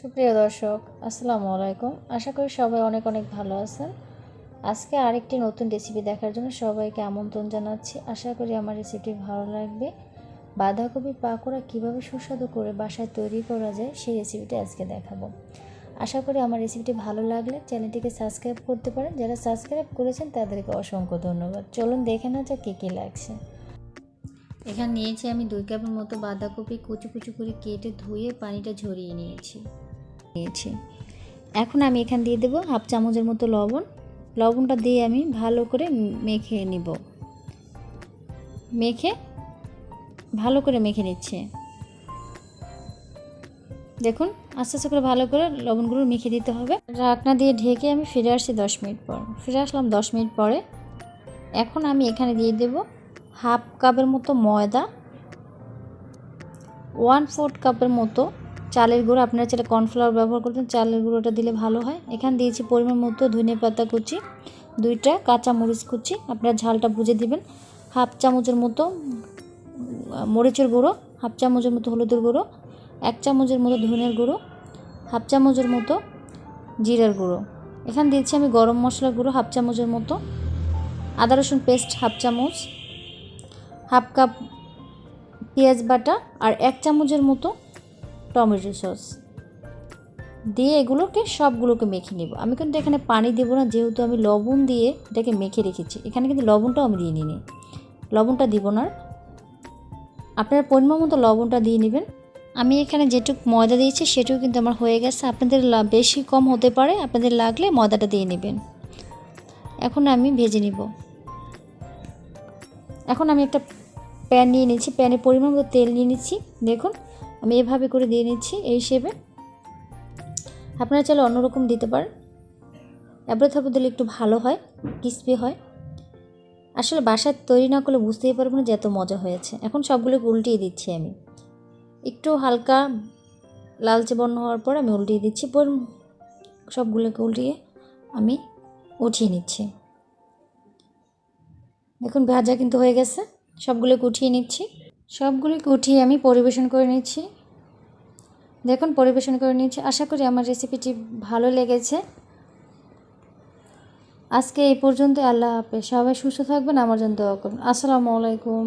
সুপ্রিয় দর্শক, আসসালামু আলাইকুম। আশা করি সবাই অনেক অনেক ভালো আছেন। আজকে আরেকটি নতুন রেসিপি দেখার জন্য সবাইকে আমন্ত্রণ জানাচ্ছি। আশা করি আমার রেসিপি ভালো লাগবে। বাঁধাকপি পাকোড়া কীভাবে সুস্বাদু করে বাসায় তৈরি করা যায় সেই রেসিপিটি আজকে দেখাবো। আশা করি আমার রেসিপিটি ভালো লাগলে চ্যানেলটিকে সাবস্ক্রাইব করতে পারেন। যারা সাবস্ক্রাইব করেছেন তাদেরকে অসংখ্য ধন্যবাদ। চলুন দেখে না যা কী লাগছে। এখানে নিয়েছি আমি 2 কাপের মতো বাঁধাকপি কুচি কুচি করে কেটে ধুয়ে পানিটা ঝরিয়ে নিয়েছি। এখন আমি এখানে দিয়ে দেবো হাফ চামচের মতো লবণটা দিয়ে আমি ভালো করে মেখে নিব। ভালো করে মেখে নিচ্ছে। দেখুন আস্তে আস্তে করে ভালো করে লবণগুলো মেখে দিতে হবে। ঢাকনা দিয়ে ঢেকে আমি ফিরে আসছি 10 মিনিট পর। ফিরে আসলাম 10 মিনিট পরে। এখন আমি এখানে দিয়ে দেব হাফ কাপের মতো ময়দা, 1/4 কাপের মতো চালের গুঁড়ো। আপনারা চাইলে কর্নফ্লাওয়ার ব্যবহার করতেন, চালের গুঁড়োটা দিলে ভালো হয়। এখানে দিয়েছি পরিমাণ মতো ধনেপাতা কুচি, 2টা কাঁচা মরিচ কুচি, আপনারা ঝালটা বুঝে দিবেন। হাফ চামচের মতো মরিচের গুঁড়ো, হাফ চামচের মতো হলুদের গুঁড়ো, 1 চামচের মতো ধনের গুঁড়ো, হাফ চামচের মতো জিরার গুঁড়ো। এখানে দিয়েছি আমি গরম মশলা গুঁড়ো হাফ চামচের মতো, আদা রসুন পেস্ট হাফ চামচ, হাফ কাপ পেঁয়াজ বাটা আর 1 চামচের মতো টমেটো সস দিয়ে এগুলোকে সবগুলোকে মেখে নিব। আমি কিন্তু এখানে পানি দেবো না, যেহেতু আমি লবণ দিয়ে এটাকে মেখে রেখেছি। এখানে কিন্তু লবণটাও আমি দিয়ে নিই, লবণটা দিব না। আপনারা পরিমাণ মতো লবণটা দিয়ে নেবেন। আমি এখানে যেটুকু ময়দা দিয়েছি সেটুকু কিন্তু আমার হয়ে গেছে। আপনাদের বেশি কম হতে পারে, আপনাদের লাগলে ময়দাটা দিয়ে নেবেন। এখন আমি ভেজে নিব। এখন আমি একটা প্যান নিয়ে নিচ্ছি, প্যানে পরিমাণ মতো তেল নিয়ে নিচ্ছি। দেখুন আমি এভাবে করে দিয়ে নিচ্ছি এই শেপে। আপনারা চাইলে অন্যরকম দিতে পারেন, এবারে থাপড় দিলে একটু ভালো হয়, ক্রিসপি হয়। আসলে বাসায় তৈরি না করলে বুঝতেই পারবো না যে এত মজা হয়েছে। এখন সবগুলোকে উল্টিয়ে দিচ্ছি আমি। একটু হালকা লালচে বর্ণ হওয়ার পর আমি উল্টিয়ে দিচ্ছি। সবগুলোকে উল্টিয়ে আমি উঠিয়ে নিচ্ছি। দেখুন ভাজা কিন্তু হয়ে গেছে। সবগুলোকে উঠিয়ে নিচ্ছি। সবগুলোকে উঠিয়ে আমি পরিবেশন করে নিচ্ছি। দেখুন পরিবেশন করে নিচ্ছি। আশা করি আমার রেসিপিটি ভালো লেগেছে। আজকে এই পর্যন্ত। আল্লাহ হাফেজ। সবাই সুস্থ থাকবেন, আমার জন্য দোয়া করুন। আসসালামু আলাইকুম।